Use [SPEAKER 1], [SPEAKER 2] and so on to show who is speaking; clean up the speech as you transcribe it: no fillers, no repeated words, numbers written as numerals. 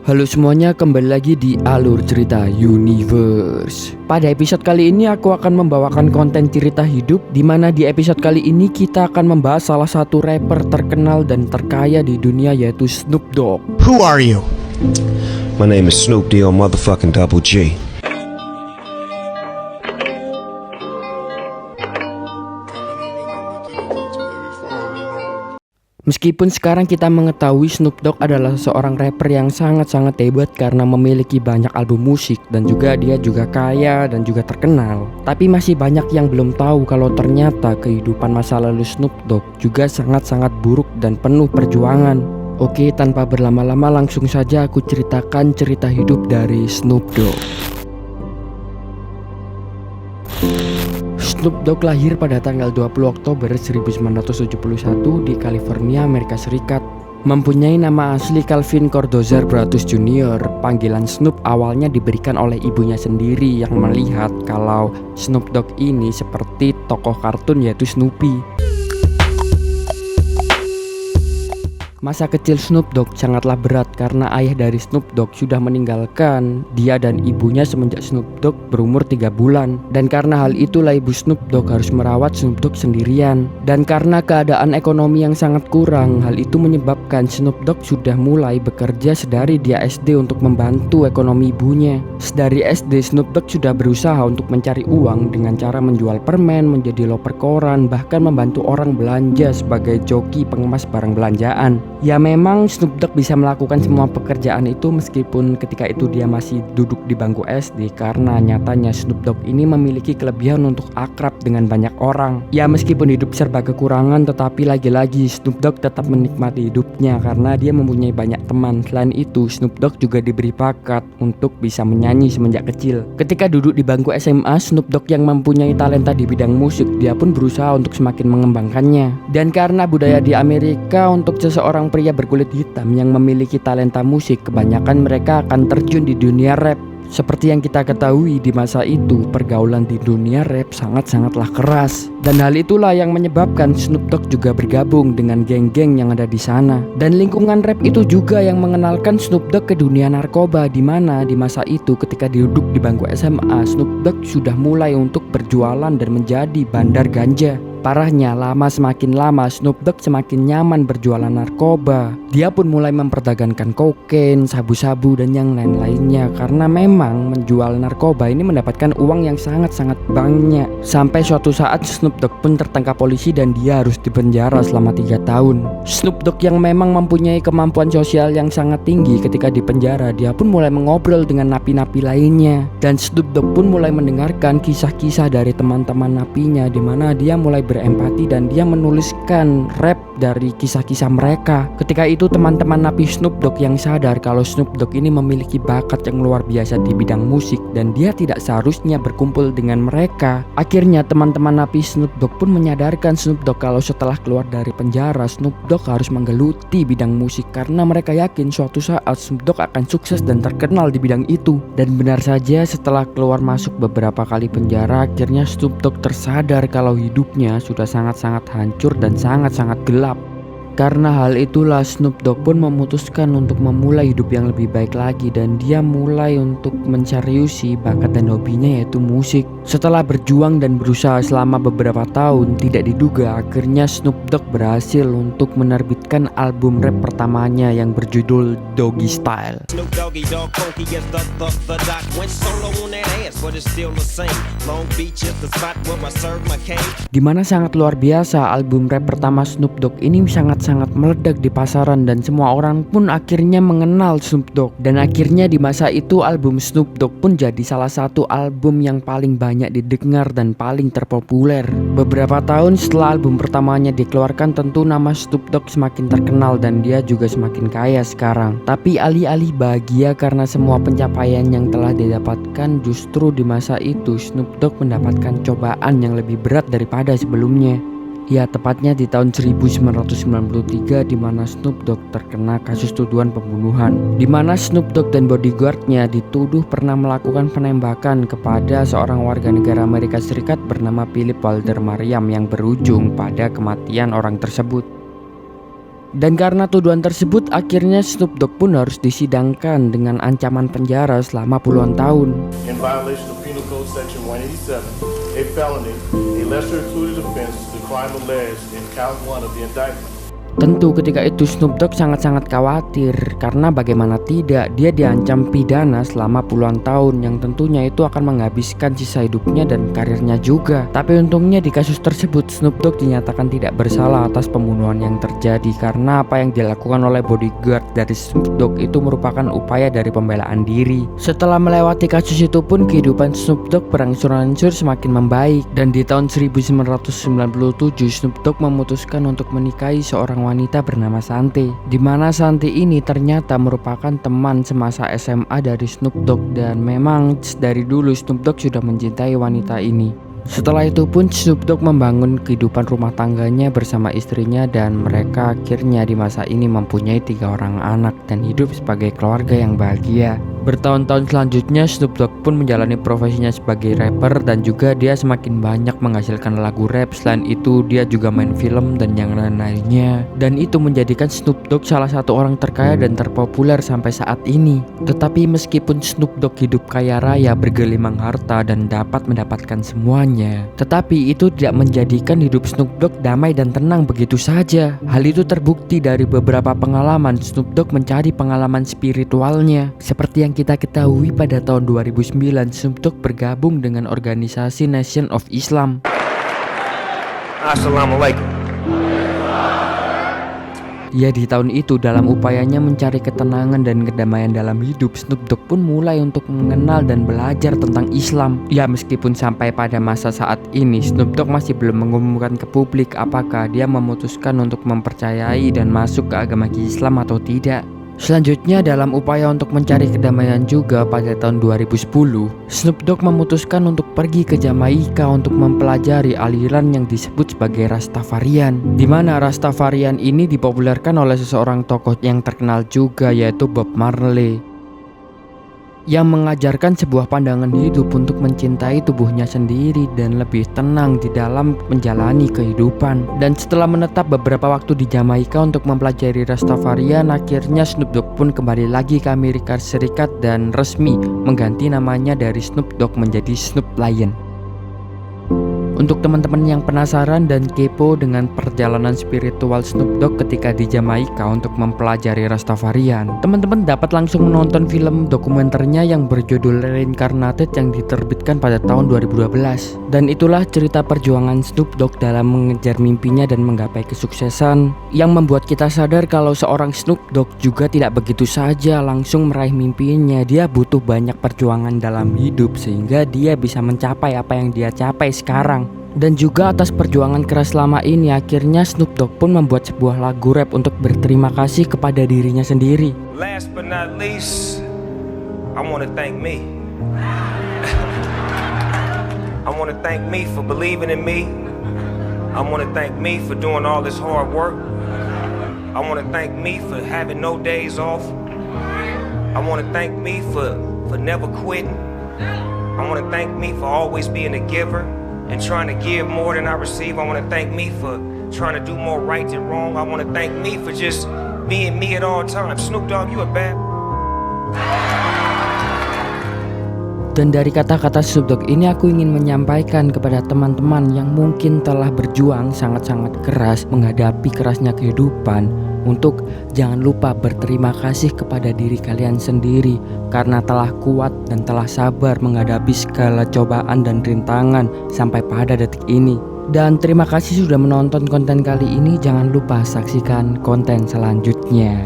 [SPEAKER 1] Halo semuanya, kembali lagi di Alur Cerita Universe. Pada episode kali ini aku akan membawakan konten cerita hidup, di mana di episode kali ini kita akan membahas salah satu rapper terkenal dan terkaya di dunia, yaitu Snoop Dogg.
[SPEAKER 2] Who are you?
[SPEAKER 3] My name is Snoop D.O. motherfucking Double G.
[SPEAKER 1] Meskipun sekarang kita mengetahui Snoop Dogg adalah seorang rapper yang sangat-sangat hebat karena memiliki banyak album musik dan juga dia juga kaya dan juga terkenal, tapi masih banyak yang belum tahu kalau ternyata kehidupan masa lalu Snoop Dogg juga sangat-sangat buruk dan penuh perjuangan. Oke, tanpa berlama-lama langsung saja aku ceritakan cerita hidup dari Snoop Dogg. Snoop Dogg lahir pada tanggal 20 Oktober 1971 di California, Amerika Serikat. Mempunyai nama asli Calvin Cordozer Bratus Jr. Panggilan Snoop awalnya diberikan oleh ibunya sendiri yang melihat kalau Snoop Dogg ini seperti tokoh kartun, yaitu Snoopy. Masa kecil Snoop Dogg sangatlah berat karena ayah dari Snoop Dogg sudah meninggalkan dia dan ibunya semenjak Snoop Dogg berumur 3 bulan. Dan karena hal itulah ibu Snoop Dogg harus merawat Snoop Dogg sendirian. Dan karena keadaan ekonomi yang sangat kurang, hal itu menyebabkan Snoop Dogg sudah mulai bekerja sedari dia SD untuk membantu ekonomi ibunya. Sedari SD Snoop Dogg sudah berusaha untuk mencari uang dengan cara menjual permen, menjadi loper koran, bahkan membantu orang belanja sebagai joki pengemas barang belanjaan. Ya memang Snoop Dogg bisa melakukan semua pekerjaan itu meskipun ketika itu dia masih duduk di bangku SD, karena nyatanya Snoop Dogg ini memiliki kelebihan untuk akrab dengan banyak orang. Ya meskipun hidup serba kekurangan, tetapi lagi-lagi Snoop Dogg tetap menikmati hidupnya karena dia mempunyai banyak teman. Selain itu Snoop Dogg juga diberi bakat untuk bisa menyanyi semenjak kecil. Ketika duduk di bangku SMA, Snoop Dogg yang mempunyai talenta di bidang musik, dia pun berusaha untuk semakin mengembangkannya. Dan karena budaya di Amerika, untuk seseorang pria berkulit hitam yang memiliki talenta musik, kebanyakan mereka akan terjun di dunia rap. Seperti yang kita ketahui di masa itu, pergaulan di dunia rap sangatlah keras. Dan hal itulah yang menyebabkan Snoop Dogg juga bergabung dengan geng-geng yang ada di sana. Dan lingkungan rap itu juga yang mengenalkan Snoop Dogg ke dunia narkoba, di mana di masa itu ketika duduk di bangku SMA, Snoop Dogg sudah mulai untuk berjualan dan menjadi bandar ganja. Parahnya, semakin lama Snoop Dogg semakin nyaman berjualan narkoba. Dia pun mulai memperdagangkan kokain, sabu-sabu, dan yang lain-lainnya. Karena memang menjual narkoba ini mendapatkan uang yang sangat banyak. Sampai suatu saat Snoop Dogg pun tertangkap polisi dan dia harus dipenjara selama 3 tahun. Snoop Dogg yang memang mempunyai kemampuan sosial yang sangat tinggi, ketika di penjara dia pun mulai mengobrol dengan napi-napi lainnya. Dan Snoop Dogg pun mulai mendengarkan kisah-kisah dari teman-teman napinya, di mana dia mulai berempati dan dia menuliskan rap dari kisah-kisah mereka. Ketika itu teman-teman napi Snoop Dogg yang sadar kalau Snoop Dogg ini memiliki bakat yang luar biasa di bidang musik dan dia tidak seharusnya berkumpul dengan mereka. Akhirnya teman-teman napi Snoop Dogg pun menyadarkan Snoop Dogg kalau setelah keluar dari penjara, Snoop Dogg harus menggeluti bidang musik karena mereka yakin suatu saat Snoop Dogg akan sukses dan terkenal di bidang itu. Dan benar saja, setelah keluar masuk beberapa kali penjara, akhirnya Snoop Dogg tersadar kalau hidupnya sudah sangat hancur dan sangat gelap. Karena hal itulah Snoop Dogg pun memutuskan untuk memulai hidup yang lebih baik lagi dan dia mulai untuk menseriusi bakat dan hobinya, yaitu musik. Setelah berjuang dan berusaha selama beberapa tahun, tidak diduga akhirnya Snoop Dogg berhasil untuk menerbitkan album rap pertamanya yang berjudul Doggy Style. Dimana sangat luar biasa, album rap pertama Snoop Dogg ini sangat meledak di pasaran dan semua orang pun akhirnya mengenal Snoop Dogg. Dan akhirnya di masa itu album Snoop Dogg pun jadi salah satu album yang paling banyak didengar dan paling terpopuler. Beberapa tahun setelah album pertamanya dikeluarkan, tentu nama Snoop Dogg semakin terkenal dan dia juga semakin kaya sekarang. Tapi alih-alih bahagia karena semua pencapaian yang telah didapatkan, justru di masa itu Snoop Dogg mendapatkan cobaan yang lebih berat daripada sebelumnya. Ya, tepatnya di tahun 1993, di mana Snoop Dogg terkena kasus tuduhan pembunuhan, di mana Snoop Dogg dan bodyguardnya dituduh pernah melakukan penembakan kepada seorang warga negara Amerika Serikat bernama Philip Walter Mariam yang berujung pada kematian orang tersebut. Dan karena tuduhan tersebut, akhirnya Snoop Dogg pun harus disidangkan dengan ancaman penjara selama puluhan tahun.
[SPEAKER 2] In violation of Penal Code Section 187, a felony, a lesser included offense, the crime alleged in count 1 of the indictment.
[SPEAKER 1] Tentu ketika itu Snoop Dogg sangat-sangat khawatir karena bagaimana tidak dia diancam pidana selama puluhan tahun yang tentunya itu akan menghabiskan sisa hidupnya dan karirnya juga. Tapi untungnya di kasus tersebut Snoop Dogg dinyatakan tidak bersalah atas pembunuhan yang terjadi karena apa yang dilakukan oleh bodyguard dari Snoop Dogg itu merupakan upaya dari pembelaan diri. Setelah melewati kasus itu pun kehidupan Snoop Dogg berangsur-angsur semakin membaik dan di tahun 1997 Snoop Dogg memutuskan untuk menikahi seorang wanita bernama Shanté, di mana Shanté ini ternyata merupakan teman semasa SMA dari Snoop Dogg dan memang dari dulu Snoop Dogg sudah mencintai wanita ini. Setelah itu pun Snoop Dogg membangun kehidupan rumah tangganya bersama istrinya dan mereka akhirnya di masa ini mempunyai 3 orang anak dan hidup sebagai keluarga yang bahagia. Bertahun-tahun selanjutnya Snoop Dogg pun menjalani profesinya sebagai rapper dan juga dia semakin banyak menghasilkan lagu rap. Selain itu dia juga main film dan yang lain-lainnya, dan itu menjadikan Snoop Dogg salah satu orang terkaya dan terpopuler sampai saat ini. Tetapi meskipun Snoop Dogg hidup kaya raya, bergelimang harta dan dapat mendapatkan semuanya, tetapi itu tidak menjadikan hidup Snoop Dogg damai dan tenang begitu saja. Hal itu terbukti dari beberapa pengalaman Snoop Dogg mencari pengalaman spiritualnya. Seperti yang kita ketahui pada tahun 2009 Snoop Dogg bergabung dengan organisasi Nation of Islam.
[SPEAKER 4] Assalamualaikum.
[SPEAKER 1] Ya, di tahun itu dalam upayanya mencari ketenangan dan kedamaian dalam hidup, Snoop Dogg pun mulai untuk mengenal dan belajar tentang Islam. Ya, meskipun sampai pada masa saat ini Snoop Dogg masih belum mengumumkan ke publik apakah dia memutuskan untuk mempercayai dan masuk ke agama Islam atau tidak. Selanjutnya dalam upaya untuk mencari kedamaian juga pada tahun 2010 Snoop Dogg memutuskan untuk pergi ke Jamaika untuk mempelajari aliran yang disebut sebagai Rastafarian, di mana Rastafarian ini dipopulerkan oleh seseorang tokoh yang terkenal juga yaitu Bob Marley, yang mengajarkan sebuah pandangan hidup untuk mencintai tubuhnya sendiri dan lebih tenang di dalam menjalani kehidupan. Dan setelah menetap beberapa waktu di Jamaika untuk mempelajari Rastafarian, akhirnya Snoop Dogg pun kembali lagi ke Amerika Serikat dan resmi mengganti namanya dari Snoop Dogg menjadi Snoop Lion. Untuk teman-teman yang penasaran dan kepo dengan perjalanan spiritual Snoop Dogg ketika di Jamaika untuk mempelajari Rastafarian, teman-teman dapat langsung menonton film dokumenternya yang berjudul Reincarnated yang diterbitkan pada tahun 2012. Dan itulah cerita perjuangan Snoop Dogg dalam mengejar mimpinya dan menggapai kesuksesan, yang membuat kita sadar kalau seorang Snoop Dogg juga tidak begitu saja langsung meraih mimpinya. Dia butuh banyak perjuangan dalam hidup sehingga dia bisa mencapai apa yang dia capai sekarang. Dan juga atas perjuangan keras selama ini, akhirnya Snoop Dogg pun membuat sebuah lagu rap untuk berterima kasih kepada dirinya sendiri.
[SPEAKER 4] Last but not least, I want to thank me. I want to thank me for believing in me. I want to thank me for doing all this hard work. I want to thank me for having no days off. I want to thank me for never quitting. I want to thank me for always being a giver and trying to give more than I receive. I want to thank me for trying to do more right than wrong. I want to thank me for just being me at all times. Snoop Dogg, you a bad.
[SPEAKER 1] Dan dari kata-kata Snoop Dogg ini aku ingin menyampaikan kepada teman-teman yang mungkin telah berjuang sangat-sangat keras menghadapi kerasnya kehidupan, untuk jangan lupa berterima kasih kepada diri kalian sendiri karena telah kuat dan telah sabar menghadapi segala cobaan dan rintangan sampai pada detik ini. Dan terima kasih sudah menonton konten kali ini. Jangan lupa saksikan konten selanjutnya.